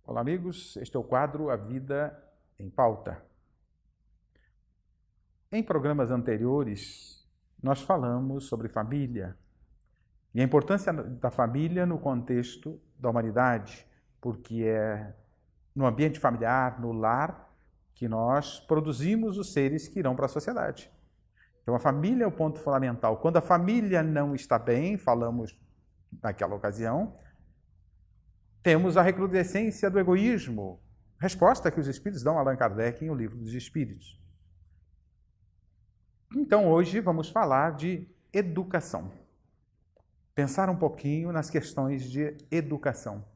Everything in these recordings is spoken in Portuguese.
Olá, amigos. Este é o quadro A Vida em Pauta. Em programas anteriores, nós falamos sobre família e a importância da família no contexto da humanidade, porque é no ambiente familiar, no lar, que nós produzimos os seres que irão para a sociedade. Então, a família é o ponto fundamental. Quando a família não está bem, falamos naquela ocasião, temos a recrudescência do egoísmo, resposta que os Espíritos dão a Allan Kardec em O Livro dos Espíritos. Então, hoje vamos falar de educação. Pensar um pouquinho nas questões de educação.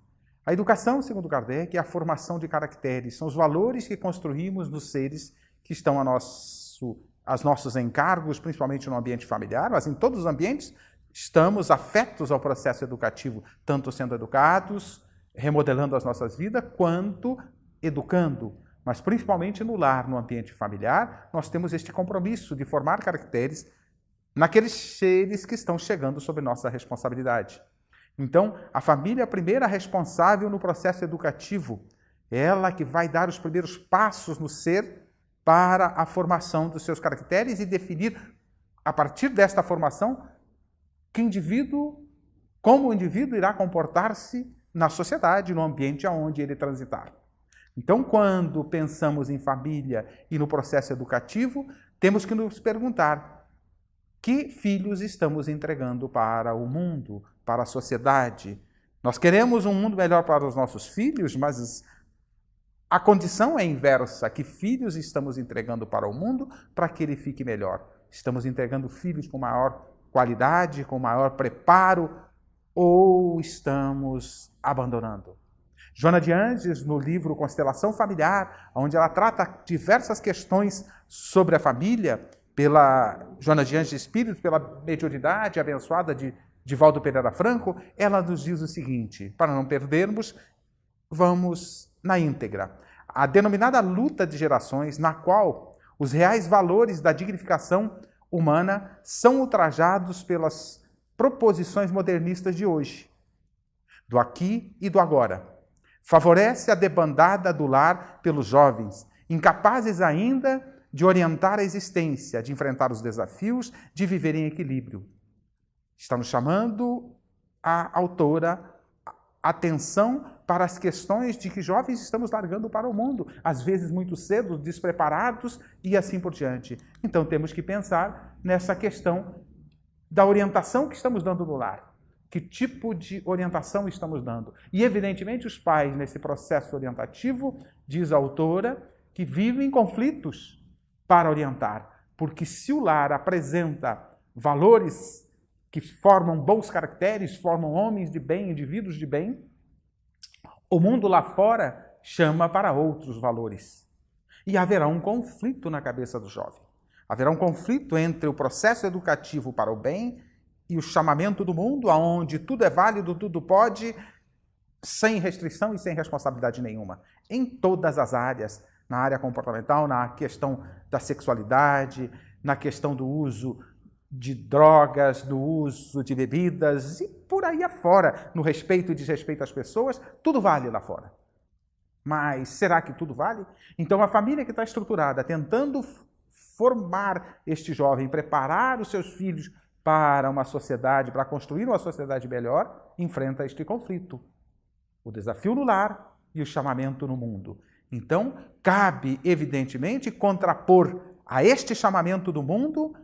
A educação, segundo Kardec, é a formação de caracteres, são os valores que construímos nos seres que estão aos nossos encargos, principalmente no ambiente familiar, mas em todos os ambientes estamos afetos ao processo educativo, tanto sendo educados, remodelando as nossas vidas, quanto educando. Mas principalmente no lar, no ambiente familiar, nós temos este compromisso de formar caracteres naqueles seres que estão chegando sob nossa responsabilidade. Então, a família é a primeira responsável no processo educativo. É ela que vai dar os primeiros passos no ser para a formação dos seus caracteres e definir, a partir desta formação, como o indivíduo irá comportar-se na sociedade, no ambiente onde ele transitar. Então, quando pensamos em família e no processo educativo, temos que nos perguntar: que filhos estamos entregando para o mundo, para a sociedade? Nós queremos um mundo melhor para os nossos filhos, mas a condição é inversa. Que filhos estamos entregando para o mundo para que ele fique melhor? Estamos entregando filhos com maior qualidade, com maior preparo, ou estamos abandonando? Joana de Ângeles, no livro Constelação Familiar, onde ela trata diversas questões sobre a família, pela Joana de Ângeles Espírito, pela mediunidade abençoada de Divaldo Pereira Franco, ela nos diz o seguinte: para não perdermos, vamos na íntegra. A denominada luta de gerações, na qual os reais valores da dignificação humana são ultrajados pelas proposições modernistas de hoje, do aqui e do agora. Favorece a debandada do lar pelos jovens, incapazes ainda de orientar a existência, de enfrentar os desafios, de viver em equilíbrio. Está nos chamando a autora atenção para as questões de que jovens estamos largando para o mundo, às vezes muito cedo, despreparados e assim por diante. Então temos que pensar nessa questão da orientação que estamos dando no lar. Que tipo de orientação estamos dando? E, evidentemente, os pais, nesse processo orientativo, diz a autora, que vivem conflitos para orientar. Porque se o lar apresenta valores que formam bons caracteres, formam homens de bem, indivíduos de bem, o mundo lá fora chama para outros valores. E haverá um conflito na cabeça do jovem. Haverá um conflito entre o processo educativo para o bem e o chamamento do mundo, onde tudo é válido, tudo pode, sem restrição e sem responsabilidade nenhuma. Em todas as áreas, na área comportamental, na questão da sexualidade, na questão do uso de drogas, do uso de bebidas e por aí afora, no respeito e desrespeito às pessoas, tudo vale lá fora. Mas será que tudo vale? Então a família que está estruturada, tentando formar este jovem, preparar os seus filhos para uma sociedade, para construir uma sociedade melhor, enfrenta este conflito. O desafio no lar e o chamamento no mundo. Então, cabe, evidentemente, contrapor a este chamamento do mundo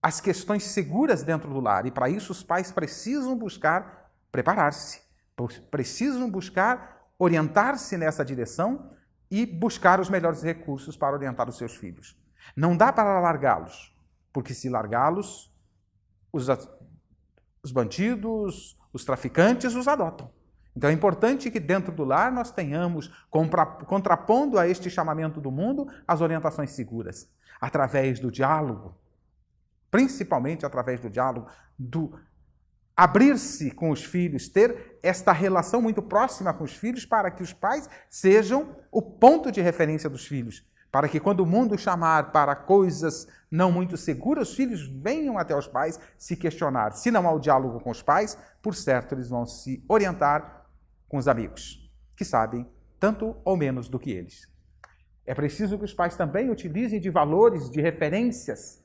as questões seguras dentro do lar. E para isso os pais precisam buscar preparar-se, precisam buscar orientar-se nessa direção e buscar os melhores recursos para orientar os seus filhos. Não dá para largá-los, porque se largá-los, os bandidos, os traficantes os adotam. Então é importante que dentro do lar nós tenhamos, contrapondo a este chamamento do mundo, as orientações seguras, através do diálogo, principalmente através do diálogo, do abrir-se com os filhos, ter esta relação muito próxima com os filhos para que os pais sejam o ponto de referência dos filhos, para que quando o mundo chamar para coisas não muito seguras, os filhos venham até os pais se questionar. Se não há o diálogo com os pais, por certo, eles vão se orientar com os amigos, que sabem tanto ou menos do que eles. É preciso que os pais também utilizem de valores, de referências,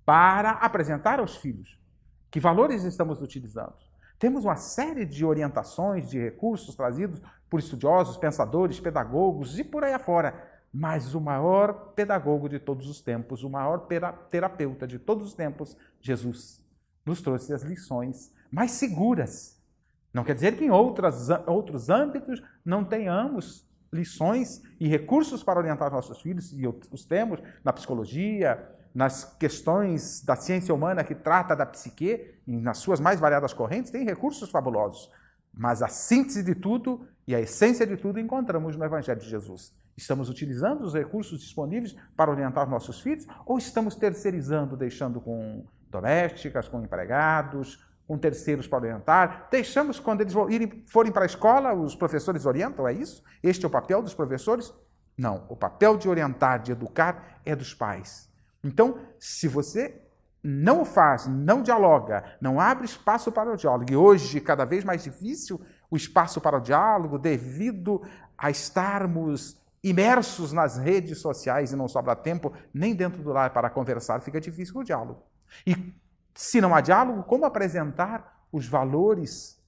para apresentar aos filhos. Que valores estamos utilizando? Temos uma série de orientações, de recursos trazidos por estudiosos, pensadores, pedagogos e por aí afora. Mas o maior pedagogo de todos os tempos, o maior terapeuta de todos os tempos, Jesus, nos trouxe as lições mais seguras. Não quer dizer que em outros âmbitos não tenhamos lições e recursos para orientar nossos filhos, e os temos na psicologia, nas questões da ciência humana que trata da psique, e nas suas mais variadas correntes, tem recursos fabulosos. Mas a síntese de tudo e a essência de tudo encontramos no Evangelho de Jesus. Estamos utilizando os recursos disponíveis para orientar nossos filhos ou estamos terceirizando, deixando com domésticas, com empregados, com terceiros para orientar? Deixamos quando eles forem para a escola, os professores orientam, é isso? Este é o papel dos professores? Não, o papel de orientar, de educar é dos pais. Então, se você não o faz, não dialoga, não abre espaço para o diálogo, e hoje cada vez mais difícil o espaço para o diálogo devido a estarmos imersos nas redes sociais e não sobra tempo nem dentro do lar para conversar, fica difícil o diálogo. E se não há diálogo, como apresentar os valores,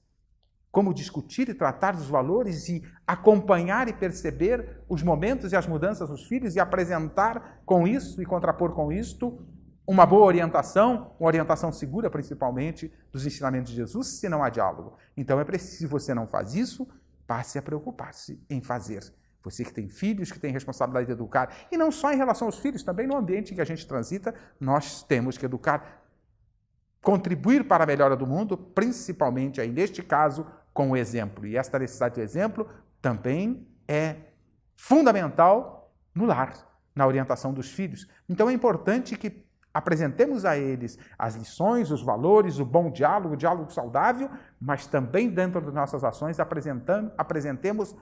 como discutir e tratar dos valores e acompanhar e perceber os momentos e as mudanças dos filhos e apresentar com isso e contrapor com isto uma boa orientação, uma orientação segura, principalmente, dos ensinamentos de Jesus, se não há diálogo. Então é preciso, se você não faz isso, passe a preocupar-se em fazer. Você que tem filhos, que tem responsabilidade de educar, e não só em relação aos filhos, também no ambiente em que a gente transita, nós temos que educar, contribuir para a melhora do mundo, principalmente, aí, neste caso, com o exemplo. E esta necessidade do exemplo também é fundamental no lar, na orientação dos filhos. Então é importante que apresentemos a eles as lições, os valores, o bom diálogo, o diálogo saudável, mas também dentro das nossas ações apresentemos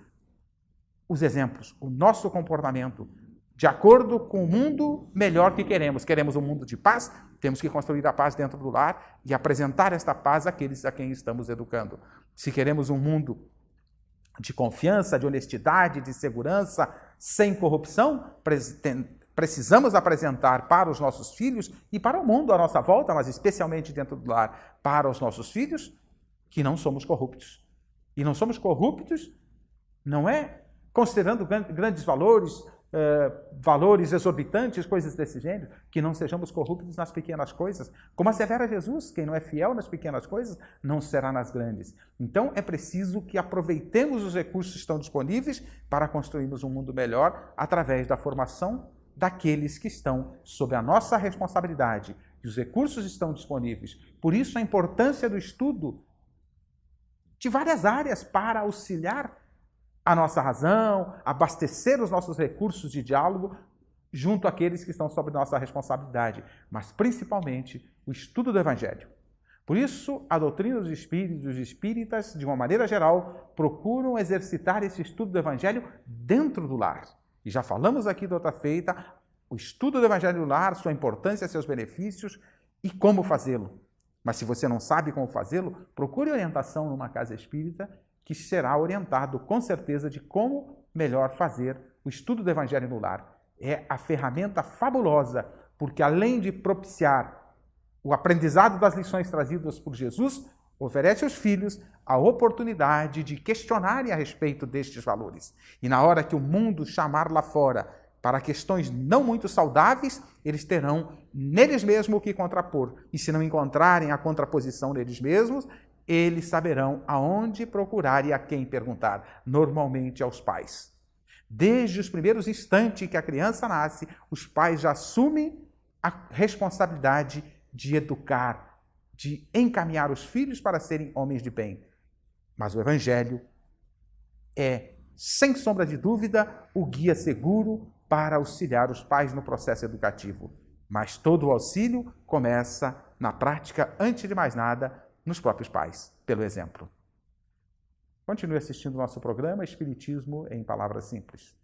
os exemplos, o nosso comportamento, de acordo com o mundo melhor que queremos. Queremos um mundo de paz, temos que construir a paz dentro do lar e apresentar esta paz àqueles a quem estamos educando. Se queremos um mundo de confiança, de honestidade, de segurança, sem corrupção, precisamos apresentar para os nossos filhos e para o mundo à nossa volta, mas especialmente dentro do lar, para os nossos filhos, que não somos corruptos. E não somos corruptos, não é considerando grandes valores, valores exorbitantes, coisas desse gênero, que não sejamos corruptos nas pequenas coisas. Como assevera Jesus, quem não é fiel nas pequenas coisas, não será nas grandes. Então é preciso que aproveitemos os recursos que estão disponíveis para construirmos um mundo melhor através da formação daqueles que estão sob a nossa responsabilidade. E os recursos estão disponíveis. Por isso a importância do estudo de várias áreas para auxiliar a nossa razão, abastecer os nossos recursos de diálogo junto àqueles que estão sob nossa responsabilidade, mas principalmente o estudo do Evangelho. Por isso, a doutrina dos espíritos, os espíritas, de uma maneira geral, procuram exercitar esse estudo do Evangelho dentro do lar. E já falamos aqui da outra feita, o estudo do Evangelho no lar, sua importância, seus benefícios e como fazê-lo. Mas se você não sabe como fazê-lo, procure orientação numa casa espírita que será orientado com certeza de como melhor fazer o estudo do Evangelho no lar. É a ferramenta fabulosa, porque além de propiciar o aprendizado das lições trazidas por Jesus, oferece aos filhos a oportunidade de questionarem a respeito destes valores. E na hora que o mundo chamar lá fora para questões não muito saudáveis, eles terão neles mesmos o que contrapor. E se não encontrarem a contraposição neles mesmos, eles saberão aonde procurar e a quem perguntar, normalmente aos pais. Desde os primeiros instantes que a criança nasce, os pais já assumem a responsabilidade de educar, de encaminhar os filhos para serem homens de bem. Mas o Evangelho é, sem sombra de dúvida, o guia seguro para auxiliar os pais no processo educativo. Mas todo o auxílio começa na prática, antes de mais nada, nos próprios pais, pelo exemplo. Continue assistindo o nosso programa Espiritismo em Palavras Simples.